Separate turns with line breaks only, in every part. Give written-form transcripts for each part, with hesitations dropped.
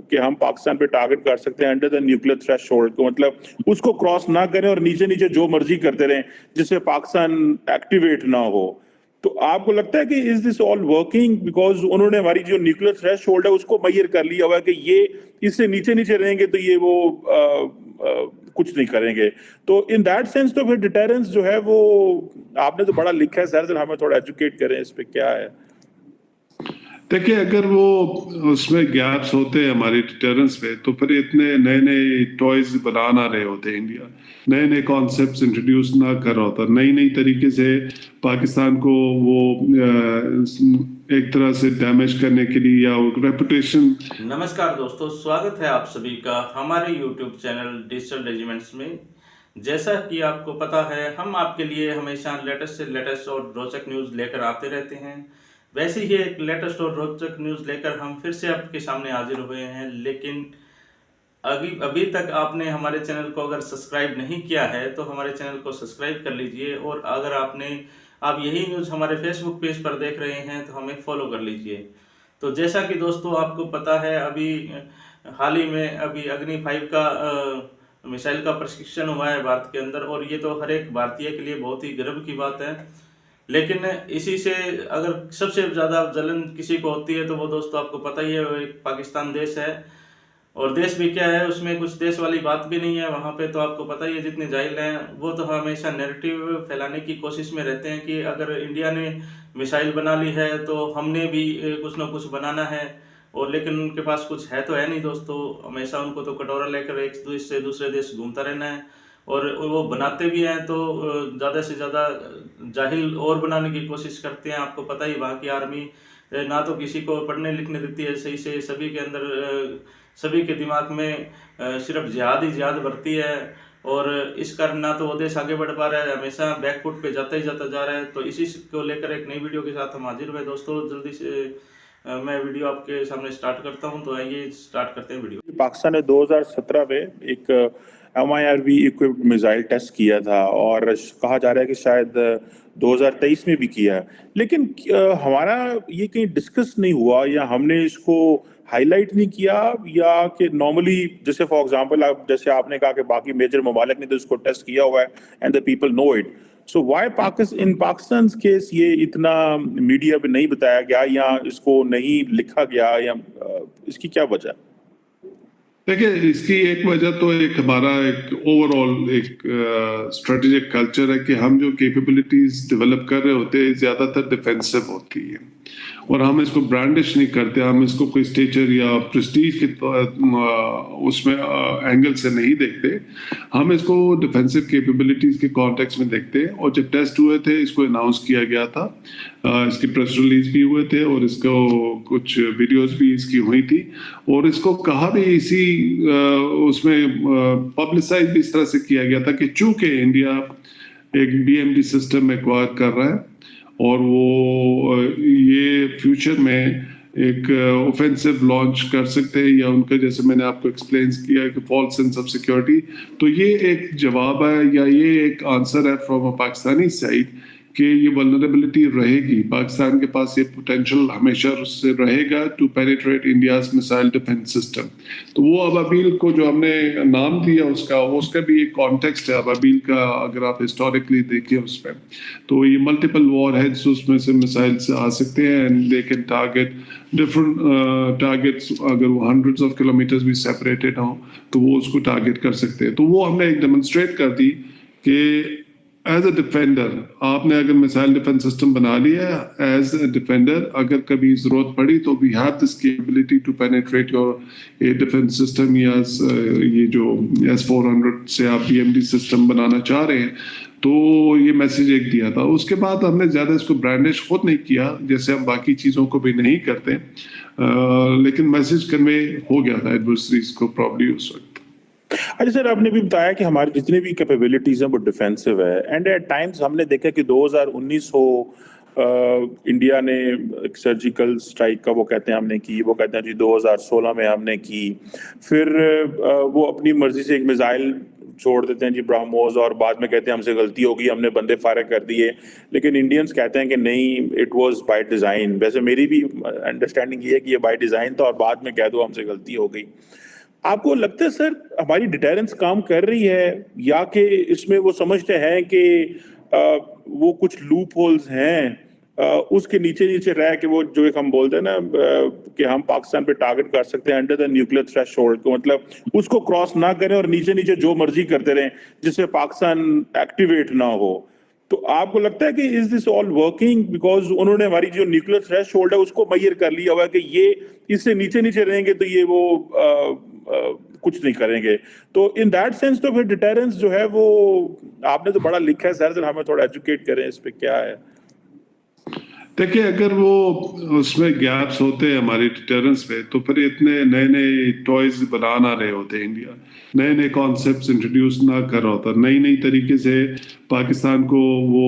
कि हम पाकिस्तान पे टारगेट कर सकते हैं अंडर द न्यूक्लियर थ्रेशोल्ड को, मतलब उसको क्रॉस ना करें और नीचे नीचे जो मर्जी करते रहें जिससे पाकिस्तान एक्टिवेट ना हो। तो आपको लगता है कि is this all working? Because उन्होंने हमारी जो न्यूक्लियर थ्रेशोल्ड है उसको मैयर कर लिया हुआ है कि ये इससे नीचे नीचे रहेंगे तो ये वो कुछ नहीं करेंगे। तो इन दैट सेंस तो फिर डिटेरेंस जो है वो आपने तो बड़ा लिखा है सर, हमें थोड़ा एजुकेट करें इस पे क्या है।
देखिए, अगर वो उसमें गैप्स होते हैं हमारी डिटरेंस पे, तो फिर इतने नए नए टॉयज बना ना रहे होते इंडिया, नए नए कॉन्सेप्ट्स इंट्रोड्यूस ना कर रहा होता, नई नई तरीके से पाकिस्तान को वो एक तरह से डैमेज करने के लिए या रेपुटेशन।
नमस्कार दोस्तों, स्वागत है आप सभी का हमारे YouTube चैनल डिजिटल रेजिमेंट्स में। जैसा कि आपको पता है, हम आपके लिए हमेशा लेटेस्ट से लेटेस्ट और रोचक न्यूज़ लेकर आते रहते हैं। वैसे ही एक लेटेस्ट और रोचक न्यूज़ लेकर हम फिर से आपके सामने हाजिर हुए हैं। लेकिन अभी तक आपने हमारे चैनल को अगर सब्सक्राइब नहीं किया है तो हमारे चैनल को सब्सक्राइब कर लीजिए, और अगर आप यही न्यूज़ हमारे फेसबुक पेज पर देख रहे हैं तो हमें फॉलो कर लीजिए। तो जैसा कि दोस्तों आपको पता है, अभी हाल ही में अभी अग्नि 5 का मिसाइल का प्रशिक्षण हुआ है भारत के अंदर, और ये तो हर एक भारतीय के लिए बहुत ही गर्व की बात है। लेकिन इसी से अगर सबसे ज़्यादा जलन किसी को होती है तो वो दोस्तों आपको पता ही है, वो एक पाकिस्तान देश है। और देश भी क्या है, उसमें कुछ देश वाली बात भी नहीं है वहाँ पे। तो आपको पता ही है, जितने जाहिल हैं वो तो हमेशा नैरेटिव फैलाने की कोशिश में रहते हैं कि अगर इंडिया ने मिसाइल बना ली है तो हमने भी कुछ ना कुछ बनाना है। और लेकिन उनके पास कुछ है तो है नहीं दोस्तों, हमेशा उनको तो कटोरा लेकर एक देश से दूसरे देश घूमता रहना है। और वो बनाते भी हैं तो ज़्यादा से ज़्यादा जाहिल और बनाने की कोशिश करते हैं। आपको पता ही, वहाँ की आर्मी ना तो किसी को पढ़ने लिखने देती है सही से, सभी के अंदर सभी के दिमाग में सिर्फ जिहाद ही जिहाद भरती है। और इस कारण ना तो वो देश आगे बढ़ पा रहा है, हमेशा बैकफुट पे जाता ही जाता जा रहा है। तो इसी को लेकर एक नई वीडियो के साथ हम हाजिर हुए दोस्तों। जल्दी से मैं वीडियो आपके सामने स्टार्ट करता हूं, तो आइए स्टार्ट करते हैं वीडियो।
पाकिस्तान ने 2017 में एक MIRV इक्विप्ड मिसाइल टेस्ट किया था और कहा जा रहा है कि शायद 2023 में भी किया है, लेकिन हमारा ये कहीं डिस्कस नहीं हुआ या हमने इसको हाईलाइट नहीं किया, या कि नॉर्मली जैसे फॉर एग्जांपल आप जैसे आपने कहा कि बाकी मेजर ममालिक ने तो इसको टेस्ट किया हुआ है and the people know it. So why in Pakistan case ये इतना मीडिया पे नहीं बताया गया या इसको नहीं लिखा गया, या इसकी क्या वजह?
देखिए, इसकी एक वजह तो एक हमारा एक ओवरऑल एक स्ट्रेटेजिक कल्चर है कि हम जो कैपेबिलिटीज डेवलप कर रहे होते हैं ज्यादातर डिफेंसिव होती है, और हम इसको ब्रांडिश नहीं करते। हम इसको कोई स्टेचर या प्रेस्टीज के उसमें एंगल से नहीं देखते। हम इसको डिफेंसिव कैपेबिलिटीज के कॉन्टेक्स्ट में देखते हैं। और जब टेस्ट हुए थे, इसको अनाउंस किया गया था, इसकी प्रेस रिलीज भी हुए थे और इसको कुछ वीडियोस भी इसकी हुई थी, और इसको कहा भी इसी उसमें पब्लिसाइज भी इस तरह से किया गया था कि चूंकि इंडिया एक BMD सिस्टम एक्वायर कर रहा है और वो ये फ्यूचर में एक ऑफेंसिव लॉन्च कर सकते हैं, या उनका जैसे मैंने आपको एक्सप्लेन किया कि फॉल्स सेंस ऑफ सिक्योरिटी, तो ये एक जवाब है या ये एक आंसर है फ्रॉम अ पाकिस्तानी साइड कि ये वल्नरेबिलिटी रहेगी। पाकिस्तान के पास ये पोटेंशियल हमेशा उससे रहेगा to penetrate India's missile defence system. तो वो अबाबील को जो हमने नाम दिया उसका भी एक कॉन्टेक्स्ट है अबाबील का, अगर आप हिस्टोरिकली देखिए उस पर, तो ये मल्टीपल वॉर हेड्स उसमें से मिसाइल्स आ सकते हैं and they can target different targets. अगर वो हंड्रेड्स ऑफ किलोमीटर्स भी सेपरेटेड हों तो वो उसको टारगेट कर सकते हैं। तो वो हमने एक डेमोन्स्ट्रेट कर दी कि एज अ डिफेंडर आपने अगर मिसाइल डिफेंस सिस्टम बना लिया, एज अ डिफेंडर अगर कभी जरूरत पड़ी तो we have this capability to penetrate your a defence system, या ये जो S-400 से आप BMD सिस्टम बनाना चाह रहे हैं। तो ये मैसेज एक दिया था। उसके बाद हमने ज़्यादा इसको ब्रांडिश खुद नहीं किया, जैसे हम बाकी चीज़ों को भी नहीं करते, लेकिन मैसेज कन्वे हो गया था एडवर्सरीज को प्रॉब्ली उस वक्त।
अच्छा सर, आपने भी बताया कि हमारी जितनी भी कैपेबिलिटीज हैं वो डिफेंसिव है, एंड एट टाइम्स हमने देखा कि 2019 हो इंडिया ने एक सर्जिकल स्ट्राइक का वो कहते हैं हमने की, वो कहते हैं जी 2016 में हमने की, फिर वो अपनी मर्जी से एक मिसाइल छोड़ देते हैं जी ब्रह्मोस, और बाद में कहते हैं हमसे गलती हो गई, हमने बंदे फारिग कर दिए। लेकिन इंडियंस कहते हैं कि नहीं, इट वाज बाय डिज़ाइन। वैसे मेरी भी अंडरस्टैंडिंग ये है कि ये बाय डिज़ाइन था और बाद में कह दो हमसे गलती हो गई। आपको लगता है सर हमारी डिटेरेंस काम कर रही है, या कि इसमें वो समझते हैं कि वो कुछ लूप होल्स हैं उसके नीचे नीचे रह के, वो जो एक हम बोलते हैं ना कि हम पाकिस्तान पे टारगेट कर सकते हैं अंडर द न्यूक्लियर थ्रेशोल्ड को, मतलब उसको क्रॉस ना करें और नीचे नीचे जो मर्जी करते रहें जिससे पाकिस्तान एक्टिवेट ना हो। तो आपको लगता है कि is this all working? Because उन्होंने हमारी जो न्यूक्लियर थ्रेशोल्ड है उसको मैयर कर लिया हुआ है कि ये इससे नीचे नीचे रहेंगे तो ये वो कुछ नहीं करेंगे। तो इन दैट सेंस तो फिर डिटेरेंस जो है वो, आपने तो बड़ा लिखा है सर, हमें थोड़ा एजुकेट करें इस पे, क्या है?
देखिए, अगर वो उसमें गैप्स होते हैं हमारी डिटेरेंस पे, तो फिर इतने नए नए टॉयज बना ना रहे होते इंडिया, नए नए कॉन्सेप्ट्स इंट्रोड्यूस ना कर रहा होता, नई नई तरीके से पाकिस्तान को वो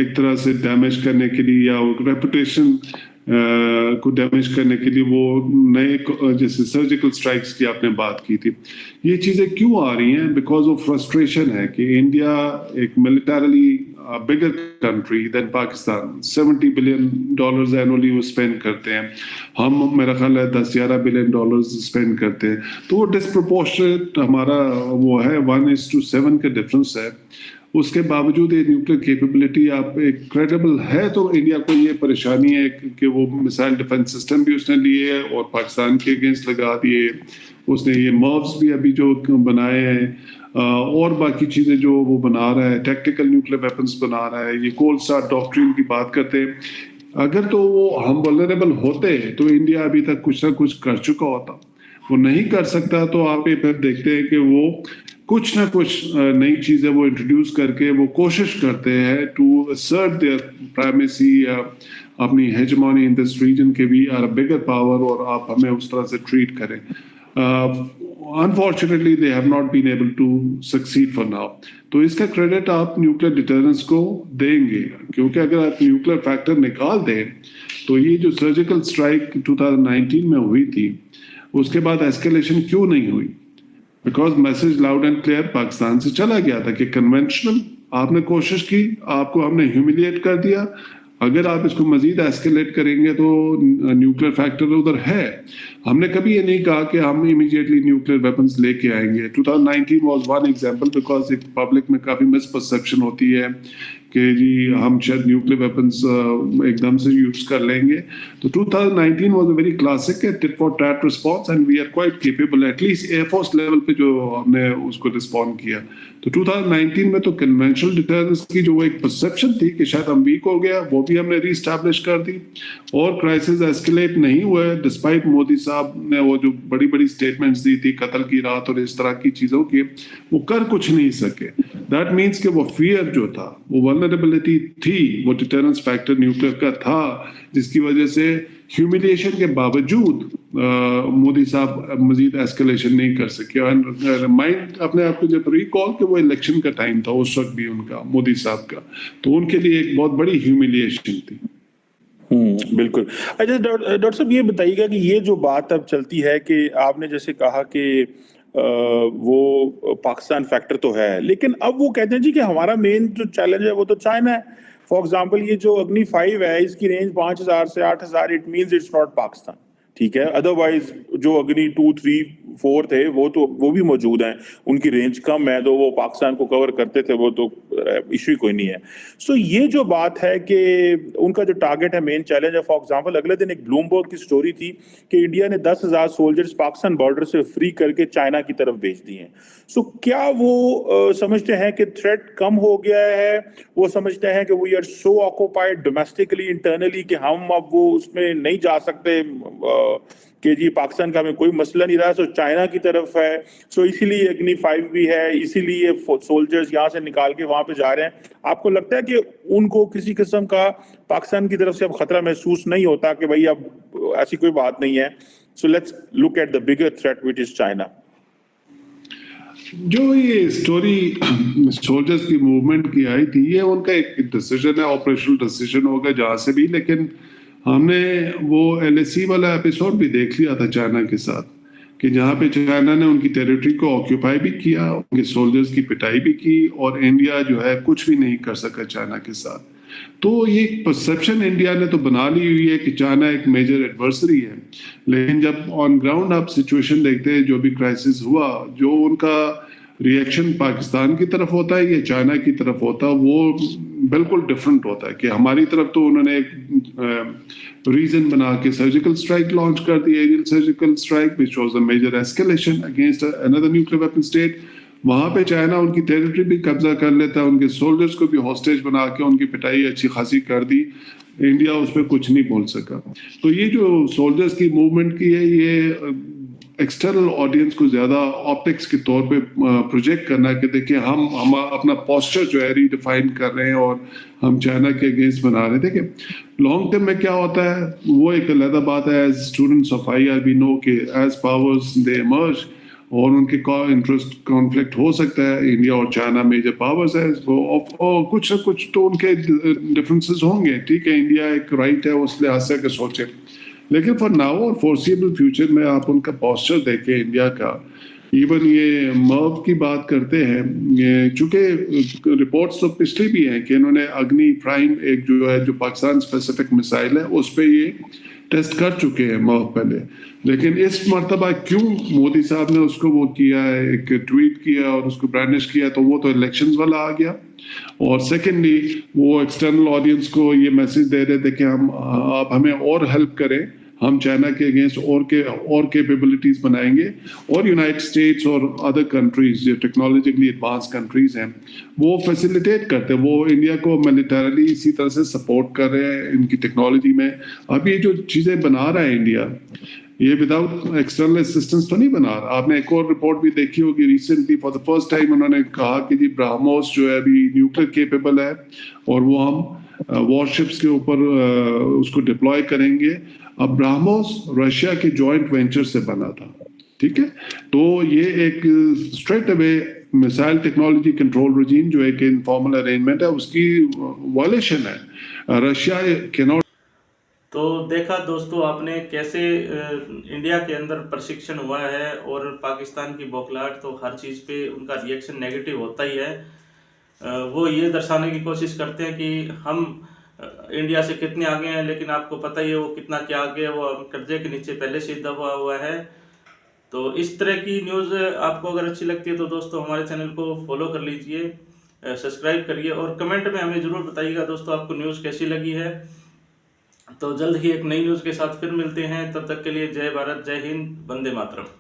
एक तरह से डैमेज करने के लिए या रेपुटेशन को डैमेज करने के लिए वो नए, जैसे सर्जिकल स्ट्राइक्स की आपने बात की थी, ये चीजें क्यों आ रही हैं? बिकॉज ऑफ फ्रस्ट्रेशन है कि इंडिया एक militarily bigger country than Pakistan, $70 billion annually वो स्पेंड करते हैं, हम मेरा ख्याल है $10-11 बिलियन स्पेंड करते हैं, तो वो डिस्प्रपोर्शनेट हमारा वो है, 1:7 का डिफरेंस है। उसके बावजूद ये न्यूक्लियर कैपेबिलिटी आप एक क्रेडिबल है, तो इंडिया को ये परेशानी है कि वो मिसाइल डिफेंस सिस्टम भी उसने लिए और पाकिस्तान के अगेंस्ट लगा दिए, उसने ये मर्व्स भी अभी जो बनाए हैं और बाकी चीज़ें जो वो बना रहा है, टैक्टिकल न्यूक्लियर वेपन्स बना रहा है, ये कोल्ड स्टार्ट डॉक्ट्रिन की बात करते हैं। अगर तो वो हम वल्नरेबल होते तो इंडिया अभी तक कुछ ना कुछ कर चुका होता, वो नहीं कर सकता। तो आप ये फिर देखते हैं कि वो कुछ ना कुछ नई चीज़ें वो इंट्रोड्यूस करके वो कोशिश करते हैं टू असर्ट देयर प्राइमेसी, अपनी हेजमोनी इन दिस रीजन के we are a bigger power, और आप हमें उस तरह से ट्रीट करें। Unfortunately, they have not been able to succeed for now. तो इसका क्रेडिट आप न्यूक्लियर डिटरेंस को देंगे, क्योंकि अगर आप न्यूक्लियर फैक्टर निकाल दें तो ये जो सर्जिकल स्ट्राइक 2019 में हुई थी, उसके बाद एस्केलेशन क्यों नहीं हुई? Because message loud and clear Pakistan से चला गया था कि कन्वेंशनल आपने कोशिश की, आपको हमने ह्यूमिलिएट कर दिया, अगर आप इसको मजीद एस्केलेट करेंगे तो न्यूक्लियर फैक्टर उधर है। हमने कभी ये नहीं कहा कि हम इमीडिएटली न्यूक्लियर वेपन्स लेके आएंगे। 2019 वाज वन एग्जांपल, बिकॉज एक पब्लिक में काफ़ी मिसपरसेप्शन होती है कि जी हम शायद न्यूक्लियर वेपन्स एकदम से यूज कर लेंगे। तो 2019 was a very classic tit for tat response, and we are quite capable, at least air force level पे जो हमने उसको रिस्पॉन्ड किया। तो 2019 में तो कन्वेंशनल डिटरेंस की जो एक परसेप्शन थी कि शायद हम वीक हो गया, वो भी हमने रीस्टैब्लिश कर दी, और क्राइसिस एस्केलेट नहीं हुआ है डिस्पाइट मोदी साहब ने वो जो बड़ी बड़ी स्टेटमेंट्स दी थी कत्ल की रात और इस तरह की चीज़ों की, वो कर कुछ नहीं सके। दैट मीन्स कि वो फियर जो था, वो वल्नरेबिलिटी थी, वो डिटरेंस फैक्टर न्यूक्लियर का था, जिसकी वजह से ह्यूमिलिएशन के बावजूद मोदी साहब मजीद एस्केलेशन नहीं कर सके। एंड माइंड अपने आप को जब रिकॉल कि वो इलेक्शन का टाइम था उस वक्त भी उनका, मोदी साहब का, तो उनके लिए एक बहुत बड़ी ह्यूमिलिएशन थी।
बिल्कुल। अच्छा डॉक्टर साहब, ये बताइएगा कि ये जो बात अब चलती है कि आपने जैसे कहा कि वो पाकिस्तान फैक्टर तो है, लेकिन अब वो कहते हैं जी कि हमारा मेन जो चैलेंज है वो तो चाइना है। फॉर एग्जांपल ये जो अग्नि 5 है, इसकी रेंज 5000 से 8000, it means it's not Pakistan, ठीक है। अदरवाइज जो अग्नि 2, 3, 4 थे वो भी मौजूद हैं, उनकी रेंज कम है, तो वो पाकिस्तान को कवर करते थे, वो तो इशू कोई नहीं है। सो ये जो बात है कि उनका जो टारगेट है, मेन चैलेंज है। फॉर एग्जांपल अगले दिन एक ब्लूमबर्ग की स्टोरी थी कि इंडिया ने 10,000 सोल्जर्स पाकिस्तान बॉर्डर से फ्री करके चाइना की तरफ भेज दिए हैं। सो क्या वो समझते हैं कि थ्रेट कम हो गया है? वो समझते हैं कि we are so occupied domestically internally कि हम अब वो उसमें नहीं जा सकते कि जी पाकिस्तान का हमें कोई मसला नहीं रहा, सो चाइना की तरफ है, सो इसीलिए अग्नि 5 भी है, इसीलिए सोल्जर्स यहाँ से निकाल के वहां पे जा रहे हैं। आपको लगता है कि उनको किसी किस्म का पाकिस्तान की तरफ से अब खतरा महसूस नहीं होता कि भाई अब ऐसी कोई बात नहीं है? So let's look at the bigger threat which is China.
जो ये स्टोरी सोल्जर्स की मूवमेंट की आई थी, ये उनका एक डिसीजन है, ऑपरेशनल डिसीजन होगा जहां से भी, लेकिन हमने वो LAC वाला एपिसोड भी देख लिया था चाइना के साथ। कि जहाँ पे चाइना ने उनकी टेरिटरी को ऑक्यूपाई भी किया, उनके सोल्जर्स की पिटाई भी की, और इंडिया जो है कुछ भी नहीं कर सका चाइना के साथ। तो ये परसेप्शन इंडिया ने तो बना ली हुई है कि चाइना एक मेजर एडवर्सरी है, लेकिन जब ऑन ग्राउंड आप सिचुएशन देखते हैं, जो भी क्राइसिस हुआ, जो उनका रिएक्शन पाकिस्तान की तरफ होता है या चाइना की तरफ होता है, वो बिल्कुल डिफरेंट होता है। कि हमारी तरफ तो उन्होंने एक रीजन बना के सर्जिकल स्ट्राइक लॉन्च कर दी, aerial surgical strike, which was a major escalation against another nuclear weapon state. वहां पे चाइना उनकी टेरिटरी भी कब्जा कर लेता है, उनके सोल्जर्स को भी हॉस्टेज बना के उनकी पिटाई अच्छी खासी कर दी। इंडिया उस पर कुछ नहीं बोल सका। तो ये जो सोल्जर्स की मूवमेंट की है, ये एक्सटर्नल ऑडियंस को ज्यादा ऑप्टिक्स के तौर पे प्रोजेक्ट करना कि देखिए हम अपना पोस्चर जो है रीडिफाइन कर रहे हैं और हम चाइना के अगेंस्ट बना रहे हैं। देखिए लॉन्ग टर्म में क्या होता है वो एक अलग बात है। As students of IRB know कि एज पावर्स दे इमर्ज और उनके इंटरेस्ट कॉन्फ्लिक्ट हो सकता है। इंडिया और चाइना मेजर पावर्स है, और कुछ न कुछ तो उनके डिफरेंसेस होंगे। ठीक है, इंडिया एक राइट है उस लिहाज से सोचे, लेकिन फॉर नाउ और फोर्सिएबल फ्यूचर में आप उनका पोस्चर देखें इंडिया का। इवन ये मर्व की बात करते हैं, ये चूंकि रिपोर्ट्स तो पिछली भी हैं कि इन्होंने अग्नि प्राइम एक जो है जो पाकिस्तान स्पेसिफिक मिसाइल है उस पर ये टेस्ट कर चुके हैं मर्व पहले, लेकिन इस मर्तबा क्यों मोदी साहब ने उसको वो किया है, एक ट्वीट किया और उसको ब्रांडिश किया, तो वो तो इलेक्शंस वाला आ गया। और सेकेंडली वो एक्सटर्नल ऑडियंस को ये मैसेज दे रहे थे कि आप हमें और हेल्प करें, हम चाइना के अगेंस्ट और कैपेबिलिटीज बनाएंगे, और यूनाइटेड स्टेट्स और अदर कंट्रीज जो टेक्नोलॉजिकली एडवांस कंट्रीज हैं वो फैसिलिटेट करते हैं, वो इंडिया को मिलिटरली इसी तरह से सपोर्ट कर रहे हैं इनकी टेक्नोलॉजी में। अब ये जो चीज़ें बना रहा है इंडिया, ये विदाउट एक्सटर्नल असिस्टेंस तो नहीं बना रहा। आपने एक और रिपोर्ट भी देखी होगी recently, for the first time उन्होंने कहा कि जी ब्राह्मोस जो है अभी न्यूक्लियर केपेबल है और वो हम वॉरशिप्स के ऊपर उसको डिप्लॉय करेंगे। अब ब्राह्मोस रशिया के जॉइंट वेंचर से बना था, ठीक है। तो ये एक straight away missile technology control regime जो एक इनफॉर्मल अरेंजमेंट है उसकी वायलेशन है। Russia can not.
तो देखा दोस्तों आपने कैसे इंडिया के अंदर प्रशिक्षण हुआ है, और पाकिस्तान की बौखलाहट तो हर चीज़ पे उनका रिएक्शन नेगेटिव होता ही है। वो ये दर्शाने की कोशिश करते हैं कि हम इंडिया से कितने आगे हैं, लेकिन आपको पता ही है वो कितना क्या आगे है, वो कर्जे के नीचे पहले से दबा हुआ है। तो इस तरह की न्यूज़ आपको अगर अच्छी लगती है तो दोस्तों हमारे चैनल को फॉलो कर लीजिए, सब्सक्राइब करिए, और कमेंट में हमें ज़रूर बताइएगा दोस्तों आपको न्यूज़ कैसी लगी है। तो जल्द ही एक नई न्यूज़ के साथ फिर मिलते हैं, तब तक के लिए जय भारत, जय हिंद, वंदे मातरम।